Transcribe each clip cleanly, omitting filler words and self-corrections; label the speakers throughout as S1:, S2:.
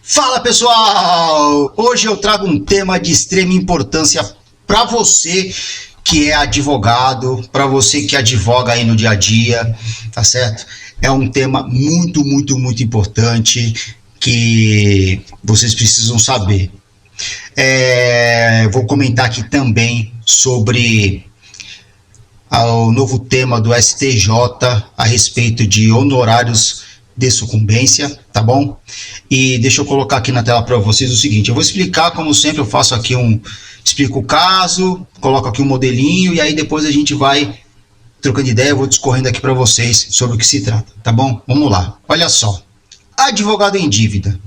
S1: Fala pessoal! Hoje eu trago um tema de extrema importância para você que é advogado, para você que advoga aí no dia a dia, tá certo? É um tema muito importante que vocês precisam saber. Vou comentar aqui também sobre o novo tema do STJ a respeito de honorários de sucumbência, tá bom? E deixa eu colocar aqui na tela para vocês o seguinte, eu vou explicar, como sempre, eu faço aqui explico o caso, coloco aqui um modelinho e aí depois a gente vai trocando ideia, eu vou discorrendo aqui para vocês sobre o que se trata, tá bom? Vamos lá, olha só, advogado em dívida.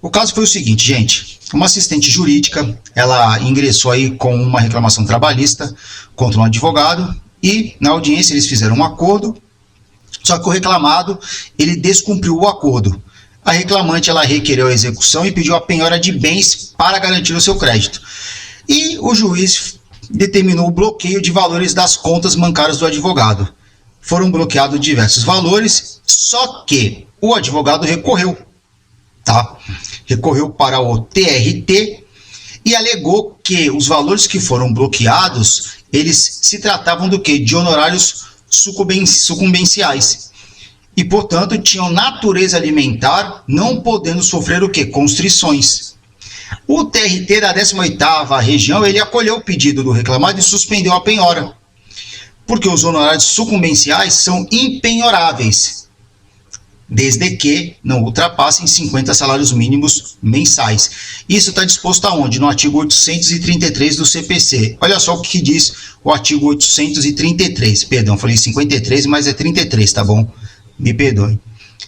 S1: O caso foi o seguinte, gente, uma assistente jurídica, ela ingressou aí com uma reclamação trabalhista contra um advogado e na audiência eles fizeram um acordo. Só que o reclamado, ele descumpriu o acordo. A reclamante, ela requereu a execução e pediu a penhora de bens para garantir o seu crédito. E o juiz determinou o bloqueio de valores das contas bancárias do advogado. Foram bloqueados diversos valores, só que o advogado recorreu, tá? Recorreu para o TRT e alegou que os valores que foram bloqueados, eles se tratavam do quê? De honorários sucumbenciais e, portanto, tinham natureza alimentar, não podendo sofrer o que? Constrições. O TRT da 18ª região, ele acolheu o pedido do reclamado e suspendeu a penhora, porque os honorários sucumbenciais são impenhoráveis, desde que não ultrapassem 50 salários mínimos mensais. Isso está disposto aonde? No artigo 833 do CPC. Olha só o que diz o artigo 833. Perdão, falei 53, mas é 33, tá bom? Me perdoe.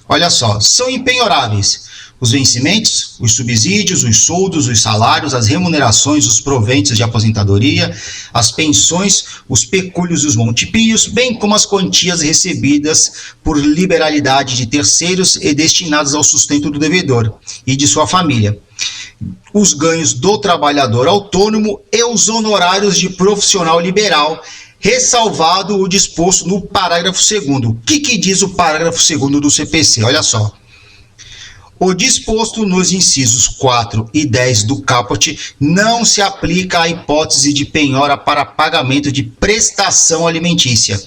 S1: Olha só, são impenhoráveis os vencimentos, os subsídios, os soldos, os salários, as remunerações, os proventos de aposentadoria, as pensões, os pecúlios e os montipios, bem como as quantias recebidas por liberalidade de terceiros e destinadas ao sustento do devedor e de sua família, os ganhos do trabalhador autônomo e os honorários de profissional liberal, ressalvado o disposto no parágrafo 2º. O que diz o parágrafo 2º do CPC? Olha só. O disposto nos incisos 4 e 10 do caput não se aplica à hipótese de penhora para pagamento de prestação alimentícia,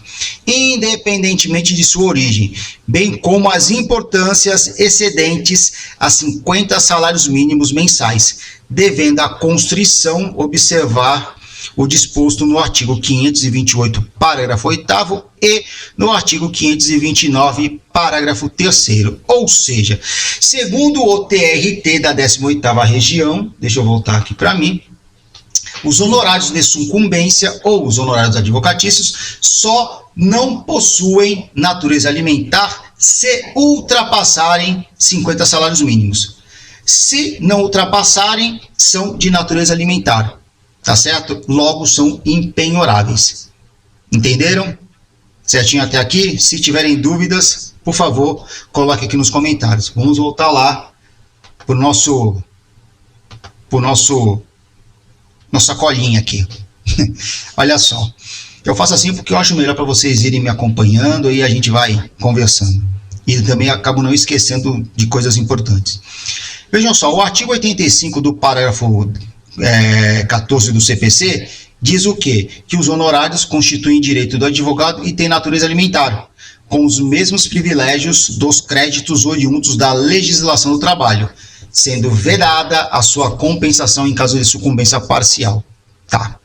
S1: independentemente de sua origem, bem como as importâncias excedentes a 50 salários mínimos mensais, devendo a constrição observar o disposto no artigo 528, parágrafo 8º e no artigo 529, parágrafo 3º. Ou seja, segundo o TRT da 18ª região, deixa eu voltar aqui para mim, os honorários de sucumbência ou os honorários advocatícios só não possuem natureza alimentar se ultrapassarem 50 salários mínimos. Se não ultrapassarem, são de natureza alimentar. Tá certo? Logo são impenhoráveis. Entenderam? Certinho até aqui? Se tiverem dúvidas, por favor, coloque aqui nos comentários. Vamos voltar lá pro nossa colinha aqui. Olha só. Eu faço assim porque eu acho melhor para vocês irem me acompanhando e a gente vai conversando. E também acabo não esquecendo de coisas importantes. Vejam só, o artigo 85 do parágrafo 14 do CPC diz o quê? Que os honorários constituem direito do advogado e têm natureza alimentar, com os mesmos privilégios dos créditos oriundos da legislação do trabalho, sendo vedada a sua compensação em caso de sucumbência parcial. Tá.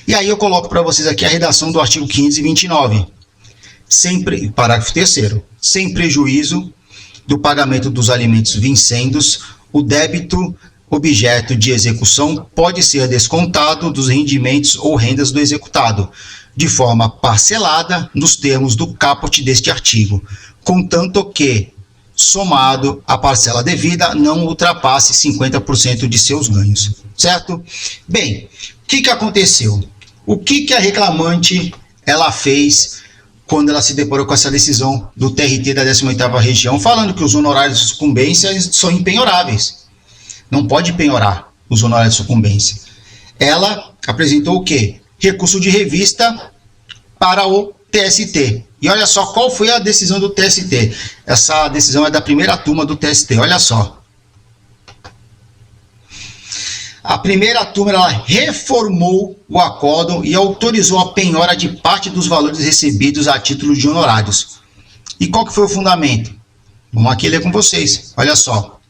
S1: E aí eu coloco para vocês aqui a redação do artigo 529, parágrafo 3º, sem prejuízo do pagamento dos alimentos vincendos, o débito objeto de execução pode ser descontado dos rendimentos ou rendas do executado, de forma parcelada nos termos do caput deste artigo, contanto que, somado à parcela devida, não ultrapasse 50% de seus ganhos. Certo? Bem, o que aconteceu? O que a reclamante ela fez quando ela se deparou com essa decisão do TRT da 18ª região, falando que os honorários de sucumbência são impenhoráveis? Não pode penhorar os honorários de sucumbência. Ela apresentou o quê? Recurso de revista para o TST. E olha só qual foi a decisão do TST. Essa decisão é da primeira turma do TST. Olha só. A primeira turma ela reformou o acórdão e autorizou a penhora de parte dos valores recebidos a título de honorários. E qual que foi o fundamento? Vamos aqui ler com vocês. Olha só.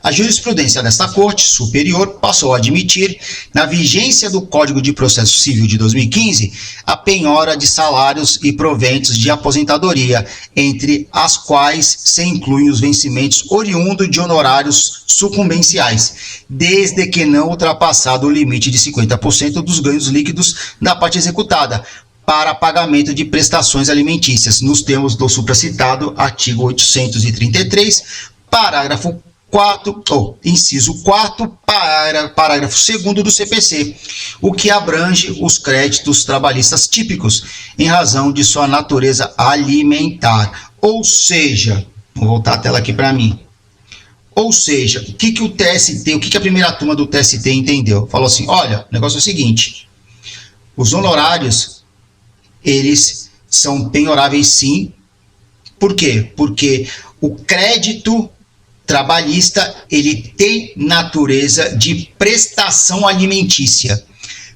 S1: A jurisprudência desta Corte Superior passou a admitir, na vigência do Código de Processo Civil de 2015, a penhora de salários e proventos de aposentadoria, entre as quais se incluem os vencimentos oriundos de honorários sucumbenciais, desde que não ultrapassado o limite de 50% dos ganhos líquidos da parte executada, para pagamento de prestações alimentícias, nos termos do supracitado artigo 833, parágrafo 4, inciso 4, parágrafo 2º do CPC, o que abrange os créditos trabalhistas típicos, em razão de sua natureza alimentar. Ou seja, vou voltar a tela aqui para mim. Ou seja, o que o TST, o que a primeira turma do TST entendeu? Falou assim, olha, o negócio é o seguinte, os honorários, eles são penhoráveis sim. Por quê? Porque o crédito trabalhista, ele tem natureza de prestação alimentícia.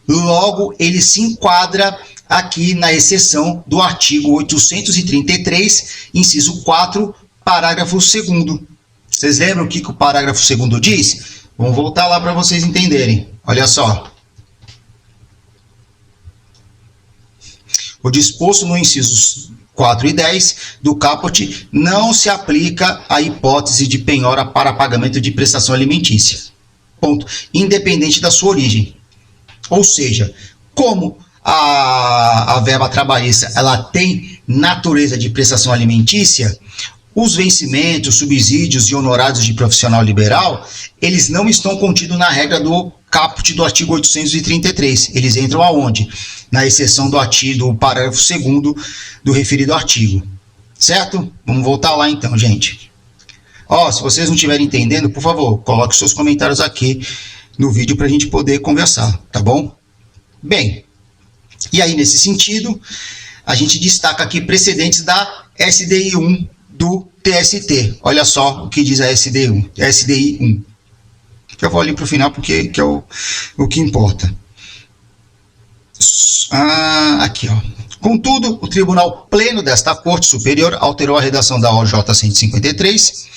S1: Logo, ele se enquadra aqui na exceção do artigo 833, inciso 4, parágrafo 2º. Vocês lembram o que o parágrafo 2º diz? Vamos voltar lá para vocês entenderem. Olha só. O disposto no incisos 4 e 10 do caput não se aplica à hipótese de penhora para pagamento de prestação alimentícia. Ponto. Independente da sua origem. Ou seja, como a verba trabalhista ela tem natureza de prestação alimentícia, os vencimentos, subsídios e honorários de profissional liberal, eles não estão contidos na regra do caput do artigo 833. Eles entram aonde? Na exceção do artigo, do parágrafo 2º do referido artigo. Certo? Vamos voltar lá então, gente. Se vocês não estiverem entendendo, por favor, coloque seus comentários aqui no vídeo para a gente poder conversar, tá bom? Bem, e aí nesse sentido, a gente destaca aqui precedentes da SDI 1 do TST. Olha só o que diz a SDI 1. Eu vou ali para o final porque que é o que importa. Aqui, ó. Contudo, o Tribunal Pleno desta Corte Superior alterou a redação da OJ 153,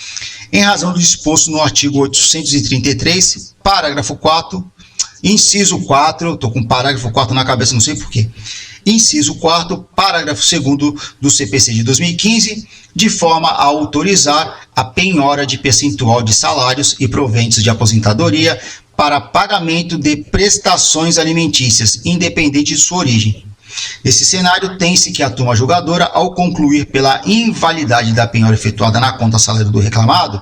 S1: em razão do disposto no artigo 833, parágrafo 4, inciso 4, estou com parágrafo 4 na cabeça, não sei porquê, inciso 4, parágrafo 2º do CPC de 2015, de forma a autorizar a penhora de percentual de salários e proventos de aposentadoria para pagamento de prestações alimentícias, independente de sua origem. Nesse cenário, tem-se que a turma julgadora, ao concluir pela invalidade da penhora efetuada na conta salário do reclamado,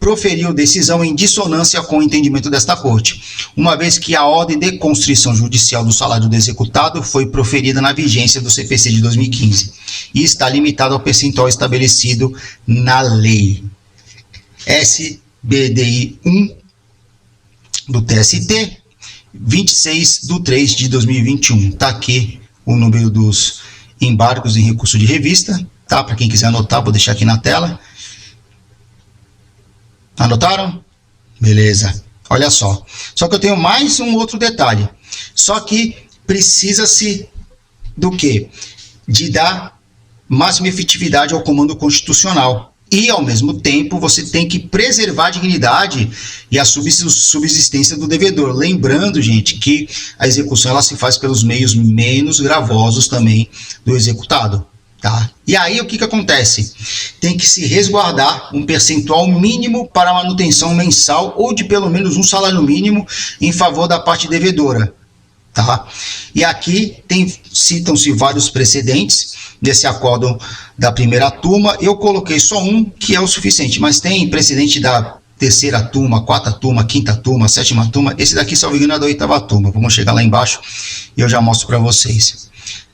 S1: proferiu decisão em dissonância com o entendimento desta Corte, uma vez que a ordem de constrição judicial do salário do executado foi proferida na vigência do CPC de 2015 e está limitada ao percentual estabelecido na lei. SBDI 1 do TST, 26/3/2021. Está aqui o número dos embargos em recurso de revista, tá? Para quem quiser anotar, vou deixar aqui na tela. Anotaram? Beleza. Olha só. Só que eu tenho mais um outro detalhe. Só que precisa-se do quê? De dar máxima efetividade ao comando constitucional. E, ao mesmo tempo, você tem que preservar a dignidade e a subsistência do devedor. Lembrando, gente, que a execução ela se faz pelos meios menos gravosos também do executado. Tá? E aí, o que acontece? Tem que se resguardar um percentual mínimo para a manutenção mensal ou de pelo menos um salário mínimo em favor da parte devedora. Tá? E aqui citam-se vários precedentes desse acórdão da primeira turma. Eu coloquei só um que é o suficiente, mas tem precedente da terceira turma, quarta turma, quinta turma, sétima turma. Esse daqui, salvo engano, é da oitava turma. Vamos chegar lá embaixo e eu já mostro para vocês.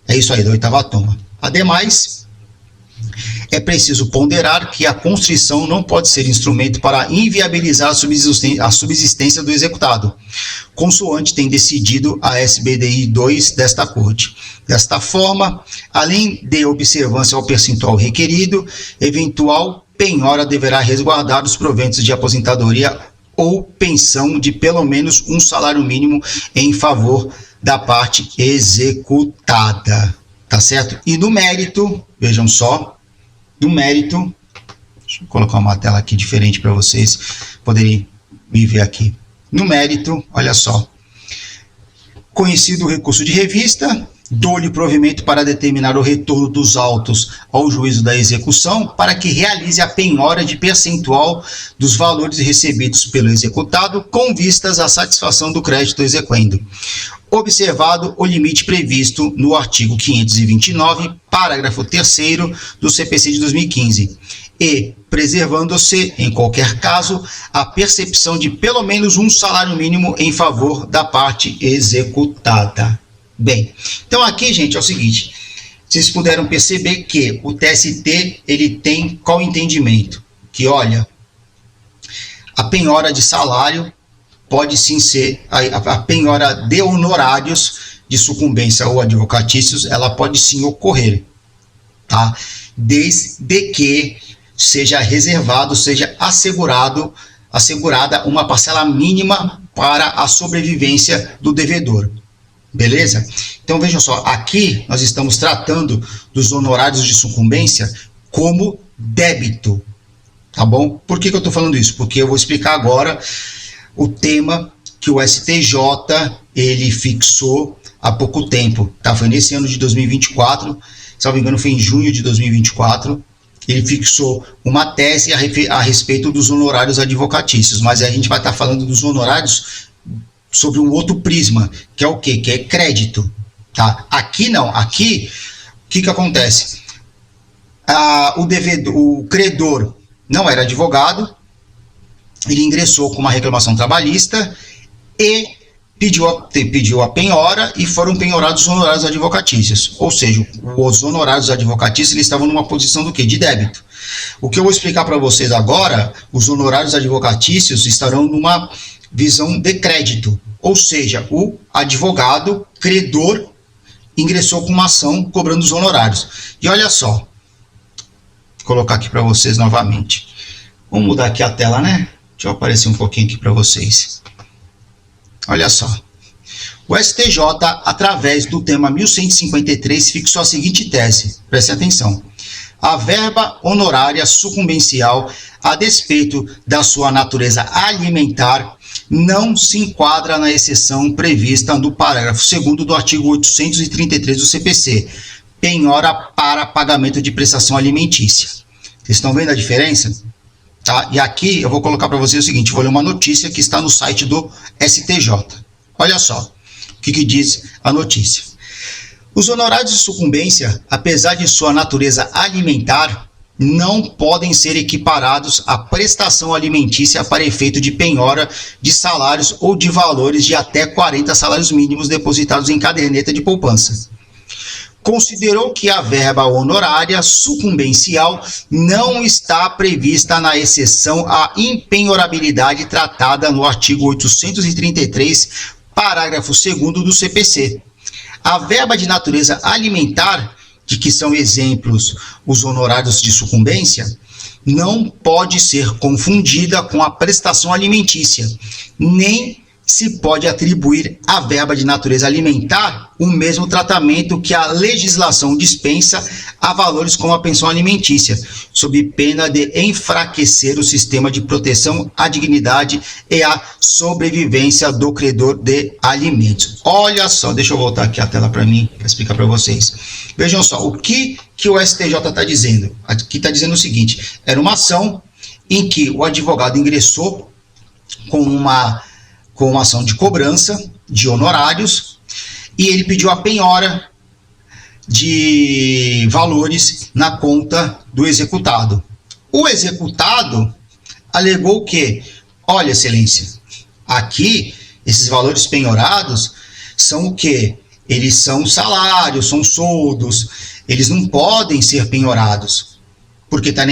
S1: É isso aí, da oitava turma. Ademais, é preciso ponderar que a constrição não pode ser instrumento para inviabilizar a subsistência do executado, consoante tem decidido a SBDI 2 desta Corte. Desta forma, além de observância ao percentual requerido, eventual penhora deverá resguardar os proventos de aposentadoria ou pensão de pelo menos um salário mínimo em favor da parte executada, tá certo? E no mérito, vejam só, no mérito, deixa eu colocar uma tela aqui diferente para vocês poderem me ver aqui. No mérito, olha só, conhecido o recurso de revista, dou-lhe provimento para determinar o retorno dos autos ao juízo da execução para que realize a penhora de percentual dos valores recebidos pelo executado com vistas à satisfação do crédito exequendo, observado o limite previsto no artigo 529, parágrafo 3º do CPC de 2015, e preservando-se, em qualquer caso, a percepção de pelo menos um salário mínimo em favor da parte executada. Bem, então aqui, gente, é o seguinte, vocês puderam perceber que o TST, ele tem qual entendimento? Que, olha, a penhora de salário pode sim ser, a penhora de honorários de sucumbência ou advocatícios, ela pode sim ocorrer, tá? Desde que seja reservado, seja assegurada uma parcela mínima para a sobrevivência do devedor. Beleza? Então vejam só, aqui nós estamos tratando dos honorários de sucumbência como débito, tá bom? Por que eu estou falando isso? Porque eu vou explicar agora o tema que o STJ ele fixou há pouco tempo, tá? Foi nesse ano de 2024, se não me engano foi em junho de 2024, ele fixou uma tese a respeito dos honorários advocatícios, mas a gente vai estar falando dos honorários sobre um outro prisma, que é o quê? Que é crédito, tá? Aqui não, aqui, o que acontece? O credor não era advogado, ele ingressou com uma reclamação trabalhista e pediu a penhora e foram penhorados os honorários advocatícios, ou seja, os honorários advocatícios eles estavam numa posição do quê? De débito. O que eu vou explicar para vocês agora, os honorários advocatícios estarão numa visão de crédito, ou seja, o advogado credor ingressou com uma ação cobrando os honorários. E olha só, vou colocar aqui para vocês novamente. Vamos mudar aqui a tela, né? Deixa eu aparecer um pouquinho aqui para vocês. Olha só. O STJ, através do tema 1153, fixou a seguinte tese. Preste atenção. A verba honorária sucumbencial, a despeito da sua natureza alimentar, não se enquadra na exceção prevista no parágrafo 2º do artigo 833 do CPC, penhora para pagamento de prestação alimentícia. Vocês estão vendo a diferença? Tá? E aqui eu vou colocar para vocês o seguinte, vou ler uma notícia que está no site do STJ. Olha só o que diz a notícia. Os honorários de sucumbência, apesar de sua natureza alimentar, não podem ser equiparados à prestação alimentícia para efeito de penhora de salários ou de valores de até 40 salários mínimos depositados em caderneta de poupança. Considerou que a verba honorária sucumbencial não está prevista na exceção à impenhorabilidade tratada no artigo 833, parágrafo 2º do CPC. A verba de natureza alimentar, de que são exemplos os honorários de sucumbência, não pode ser confundida com a prestação alimentícia, nem se pode atribuir à verba de natureza alimentar o mesmo tratamento que a legislação dispensa a valores como a pensão alimentícia, sob pena de enfraquecer o sistema de proteção à dignidade e à sobrevivência do credor de alimentos. Olha só, deixa eu voltar aqui a tela para mim, para explicar para vocês. Vejam só, o que o STJ está dizendo? Aqui está dizendo o seguinte, era uma ação em que o advogado ingressou com uma ação de cobrança de honorários e ele pediu a penhora de valores na conta do executado. O executado alegou que, olha, excelência, aqui esses valores penhorados são o quê? Eles são salários, são soldos, eles não podem ser penhorados, porque está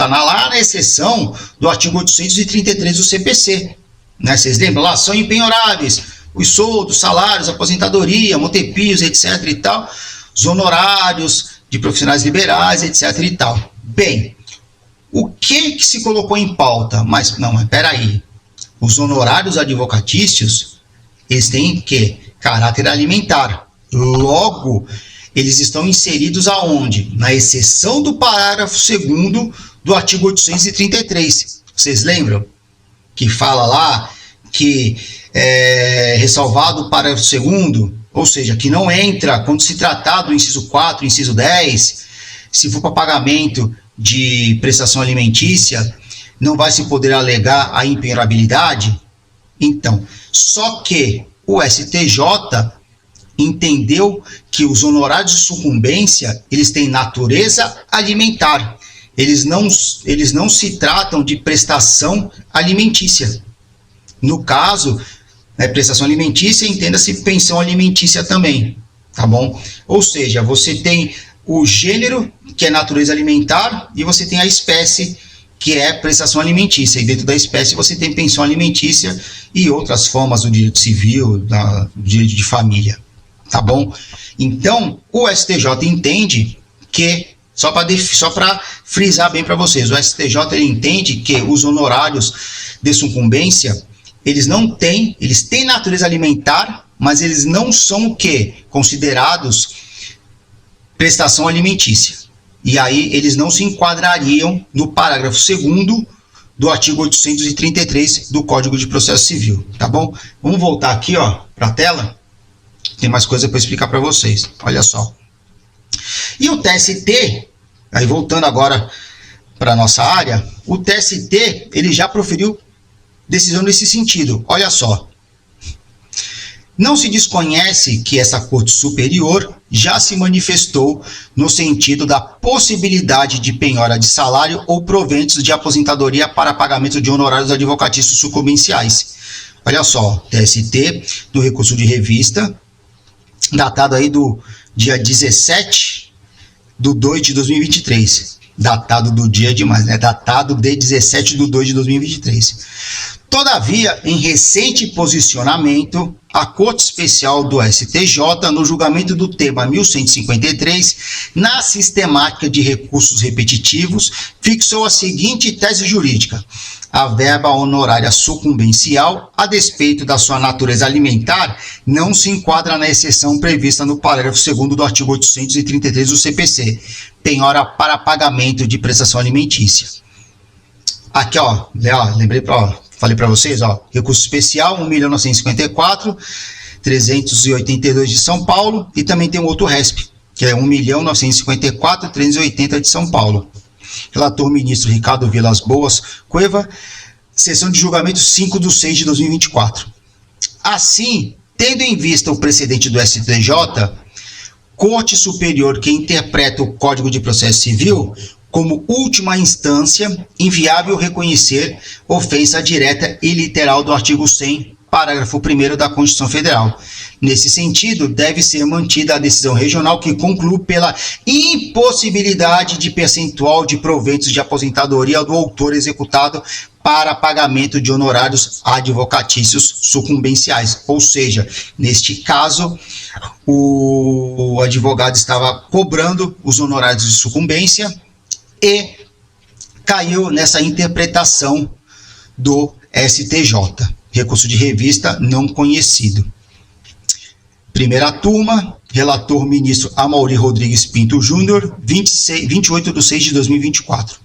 S1: lá na exceção do artigo 833 do CPC. Né? Vocês lembram lá? São impenhoráveis os soldos, salários, aposentadoria, montepios, etc. e tal, os honorários de profissionais liberais, etc. e tal. Bem, o que se colocou em pauta? Mas peraí, os honorários advocatícios, eles têm que caráter alimentar. Logo, eles estão inseridos aonde? Na exceção do parágrafo 2º do artigo 833. Vocês lembram? Que fala lá que é ressalvado o parágrafo 2º, ou seja, que não entra, quando se tratar do inciso 4, inciso 10, se for para pagamento de prestação alimentícia, não vai se poder alegar a impenhorabilidade. Então, só que o STJ entendeu que os honorários de sucumbência, eles têm natureza alimentar. Eles não se tratam de prestação alimentícia. No caso, prestação alimentícia, entenda-se pensão alimentícia também, tá bom? Ou seja, você tem o gênero, que é natureza alimentar, e você tem a espécie, que é prestação alimentícia. E dentro da espécie você tem pensão alimentícia e outras formas do direito civil, do direito de família, tá bom? Então, o STJ entende que, só para frisar bem para vocês, o STJ ele entende que os honorários de sucumbência, eles têm natureza alimentar, mas eles não são o quê? Considerados prestação alimentícia. E aí eles não se enquadrariam no parágrafo 2º do artigo 833 do Código de Processo Civil, tá bom? Vamos voltar aqui, ó, para a tela. Tem mais coisa para explicar para vocês. Olha só. E o TST, aí voltando agora para a nossa área, o TST ele já proferiu decisão nesse sentido. Olha só. Não se desconhece que essa Corte Superior já se manifestou no sentido da possibilidade de penhora de salário ou proventos de aposentadoria para pagamento de honorários advocatícios sucumbenciais. Olha só, TST, no recurso de revista, datado aí do dia 17/2/2023. Datado do dia demais, né? Datado de 17/2/2023. Todavia, em recente posicionamento, a Corte Especial do STJ, no julgamento do tema 1153, na sistemática de recursos repetitivos, fixou a seguinte tese jurídica: a verba honorária sucumbencial, a despeito da sua natureza alimentar, não se enquadra na exceção prevista no parágrafo 2º do artigo 833 do CPC, penhora para pagamento de prestação alimentícia. Aqui, ó, falei para vocês, ó, recurso especial 1.954.382 de São Paulo, e também tem um outro RESP, que é 1.954.380 de São Paulo. Relator ministro Ricardo Vilas Boas Cueva, sessão de julgamento 5/6/2024. Assim, tendo em vista o precedente do STJ, Corte Superior que interpreta o Código de Processo Civil como última instância, inviável reconhecer ofensa direta e literal do artigo 100, parágrafo 1º da Constituição Federal. Nesse sentido, deve ser mantida a decisão regional que conclui pela impossibilidade de percentual de proventos de aposentadoria do autor executado para pagamento de honorários advocatícios sucumbenciais. Ou seja, neste caso, o advogado estava cobrando os honorários de sucumbência e caiu nessa interpretação do STJ. Recurso de revista não conhecido. Primeira turma, relator ministro Amaury Rodrigues Pinto Júnior, 28/6/2024.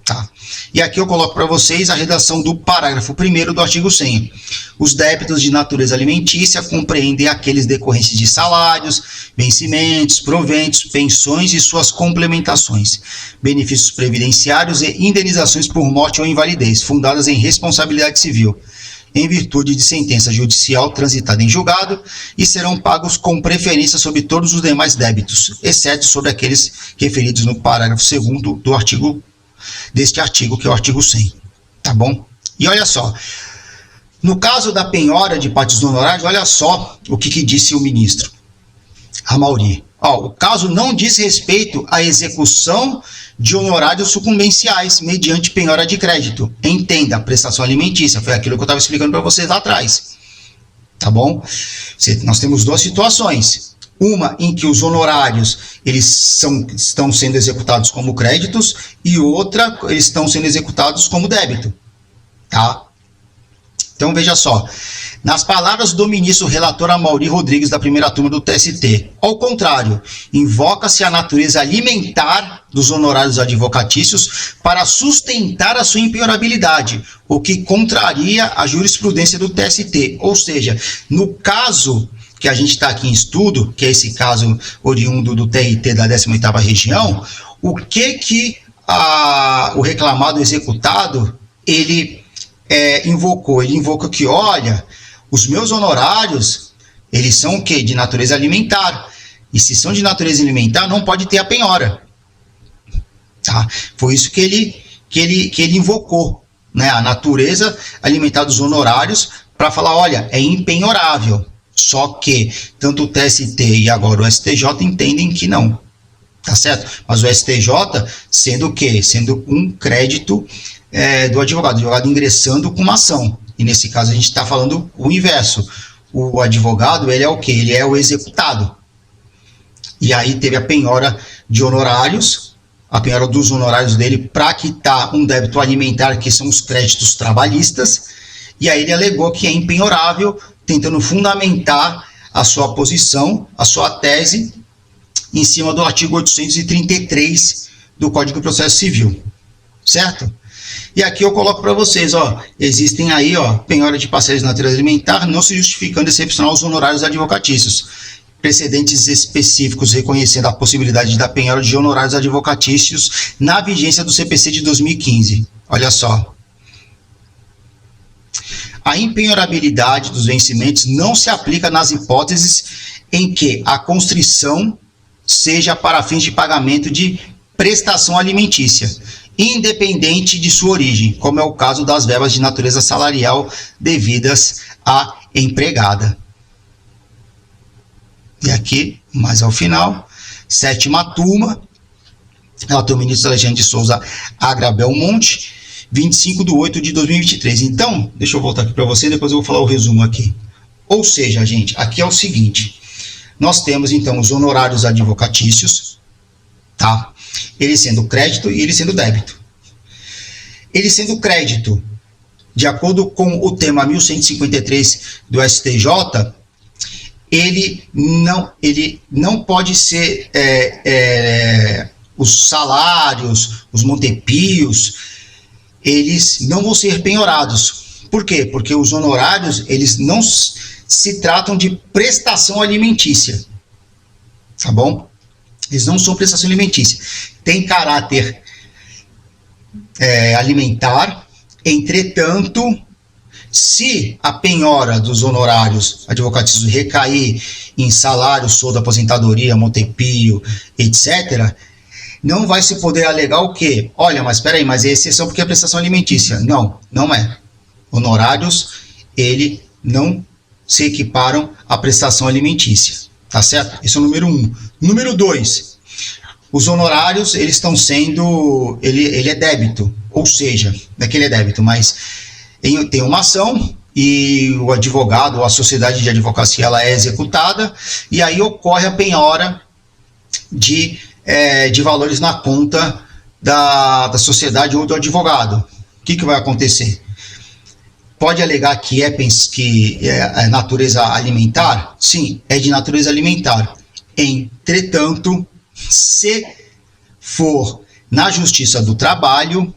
S1: Tá. E aqui eu coloco para vocês a redação do parágrafo 1º do artigo 100. Os débitos de natureza alimentícia compreendem aqueles decorrentes de salários, vencimentos, proventos, pensões e suas complementações, benefícios previdenciários e indenizações por morte ou invalidez, fundadas em responsabilidade civil, em virtude de sentença judicial transitada em julgado, e serão pagos com preferência sobre todos os demais débitos, exceto sobre aqueles referidos no parágrafo 2º deste artigo, que é o artigo 100. Tá bom? E olha só, no caso da penhora de partes honorárias, olha só o que disse o ministro Amaury. O caso não diz respeito à execução de honorários sucumbenciais mediante penhora de crédito. Entenda, a prestação alimentícia, foi aquilo que eu estava explicando para vocês lá atrás. Tá bom? Nós temos duas situações. Uma em que os honorários estão sendo executados como créditos e outra eles estão sendo executados como débito. Tá? Então veja só, nas palavras do ministro relator Amaury Rodrigues da primeira turma do TST, ao contrário, invoca-se a natureza alimentar dos honorários advocatícios para sustentar a sua impenhorabilidade, o que contraria a jurisprudência do TST. Ou seja, no caso que a gente está aqui em estudo, que é esse caso oriundo do TRT da 18ª região, o que o reclamado executado, ele invocou? Ele invoca que, olha, os meus honorários, eles são o quê? De natureza alimentar. E se são de natureza alimentar, não pode ter a penhora. Tá? Foi isso que ele invocou, né? A natureza alimentar dos honorários, para falar, olha, é impenhorável. Só que tanto o TST e agora o STJ entendem que não. Tá certo? Mas o STJ sendo o quê? Sendo um crédito do advogado ingressando com uma ação. E nesse caso a gente está falando o inverso. O advogado, ele é o quê? Ele é o executado. E aí teve a penhora de honorários, a penhora dos honorários dele para quitar um débito alimentar, que são os créditos trabalhistas, e aí ele alegou que é impenhorável, tentando fundamentar a sua posição, a sua tese, em cima do artigo 833 do Código de Processo Civil. Certo? E aqui eu coloco para vocês, ó, existem aí, ó, penhora de parcelas de natureza alimentar, não se justificando excepcional os honorários advocatícios. Precedentes específicos reconhecendo a possibilidade da penhora de honorários advocatícios na vigência do CPC de 2015. Olha só. A impenhorabilidade dos vencimentos não se aplica nas hipóteses em que a constrição seja para fins de pagamento de prestação alimentícia, independente de sua origem, como é o caso das verbas de natureza salarial devidas à empregada. E aqui, mais ao final, 7ª turma, relator ministro Alexandre de Souza Agra Belmonte, 25/8/2023. Então, deixa eu voltar aqui para você, depois eu vou falar o resumo aqui. Ou seja, gente, aqui é o seguinte, nós temos então os honorários advocatícios, tá? Ele sendo crédito e ele sendo débito. Ele sendo crédito, de acordo com o tema 1153 do STJ, ele não pode ser os salários, os montepios, eles não vão ser penhorados. Por quê? Porque os honorários, eles não se tratam de prestação alimentícia, tá bom? Eles não são prestação alimentícia. Tem caráter alimentar, entretanto, se a penhora dos honorários advocatícios recair em salário, soldo, aposentadoria, montepio, etc., não vai se poder alegar o quê? Olha, mas espera aí, mas é exceção porque é prestação alimentícia. Não, não é. Honorários, ele não se equiparam à prestação alimentícia. Tá certo? Esse é o número 1. Número 2. Os honorários, eles estão sendo... Ele é débito. Ou seja, não é que ele é débito, mas tem uma ação e o advogado ou a sociedade de advocacia ela é executada e aí ocorre a penhora de valores na conta da sociedade ou do advogado. O que vai acontecer? Pode alegar que é natureza alimentar? Sim, é de natureza alimentar. Entretanto, se for na Justiça do Trabalho,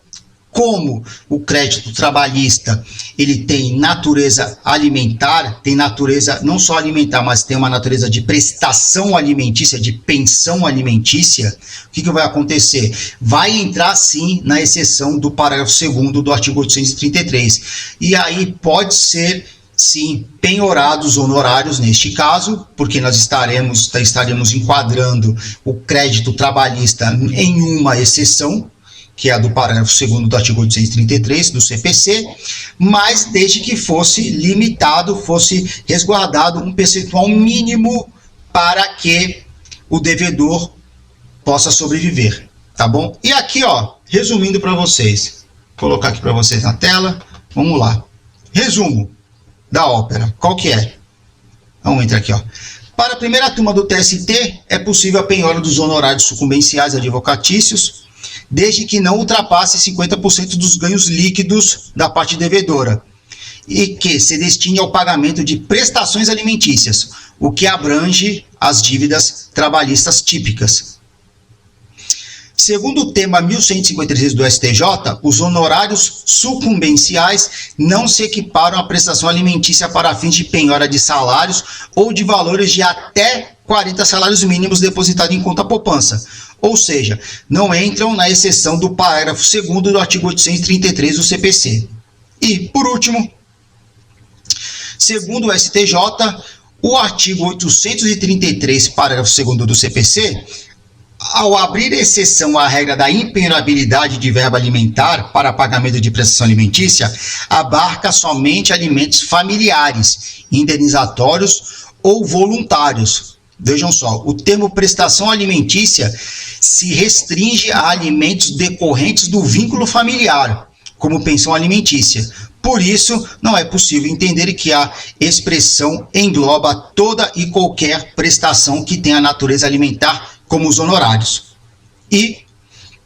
S1: como o crédito trabalhista ele tem natureza alimentar, tem natureza não só alimentar, mas tem uma natureza de prestação alimentícia, de pensão alimentícia, o que vai acontecer? Vai entrar sim na exceção do parágrafo 2º do artigo 833. E aí pode ser sim penhorados honorários neste caso, porque nós estaremos enquadrando o crédito trabalhista em uma exceção, que é a do parágrafo 2º do artigo 833 do CPC, mas desde que fosse limitado, fosse resguardado um percentual mínimo para que o devedor possa sobreviver, tá bom? E aqui, ó, resumindo para vocês, vou colocar aqui para vocês na tela, vamos lá. Resumo da ópera, qual que é? Vamos entrar aqui, ó. Para a primeira turma do TST, é possível a penhora dos honorários sucumbenciais advocatícios, desde que não ultrapasse 50% dos ganhos líquidos da parte devedora. e que se destine ao pagamento de prestações alimentícias, o que abrange as dívidas trabalhistas típicas. Segundo o tema 1156 do STJ, os honorários sucumbenciais não se equiparam à prestação alimentícia para fins de penhora de salários ou de valores de até 40 salários mínimos depositados em conta poupança, ou seja, não entram na exceção do parágrafo 2º do artigo 833 do CPC. E, por último, segundo o STJ, o artigo 833, parágrafo 2º do CPC, ao abrir exceção à regra da impenhorabilidade de verba alimentar para pagamento de prestação alimentícia, abarca somente alimentos familiares, indenizatórios ou voluntários. Vejam só, o termo prestação alimentícia se restringe a alimentos decorrentes do vínculo familiar, como pensão alimentícia. Por isso, não é possível entender que a expressão engloba toda e qualquer prestação que tenha natureza alimentar, como os honorários. E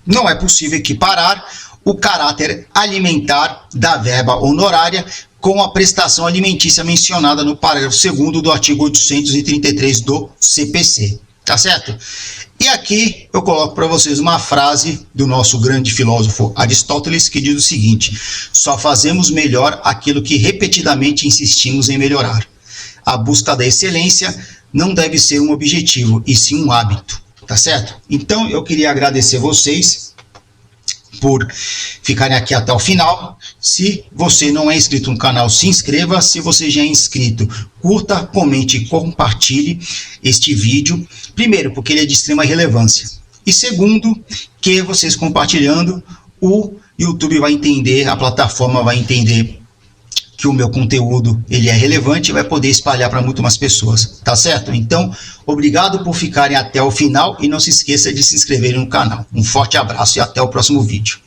S1: não é possível equiparar o caráter alimentar da verba honorária com a prestação alimentícia mencionada no parágrafo 2º do artigo 833 do CPC. Tá certo? E aqui eu coloco para vocês uma frase do nosso grande filósofo Aristóteles, que diz o seguinte: só fazemos melhor aquilo que repetidamente insistimos em melhorar. A busca da excelência não deve ser um objetivo, e sim um hábito. Tá certo? Então, eu queria agradecer vocês por ficarem aqui até o final. Se você não é inscrito no canal, se inscreva. Se você já é inscrito, curta, comente e compartilhe este vídeo. Primeiro, porque ele é de extrema relevância. E segundo, que vocês compartilhando, o YouTube vai entender, a plataforma vai entender que o meu conteúdo ele é relevante e vai poder espalhar para muito mais pessoas, tá certo? Então, obrigado por ficarem até o final e não se esqueça de se inscrever no canal. Um forte abraço e até o próximo vídeo.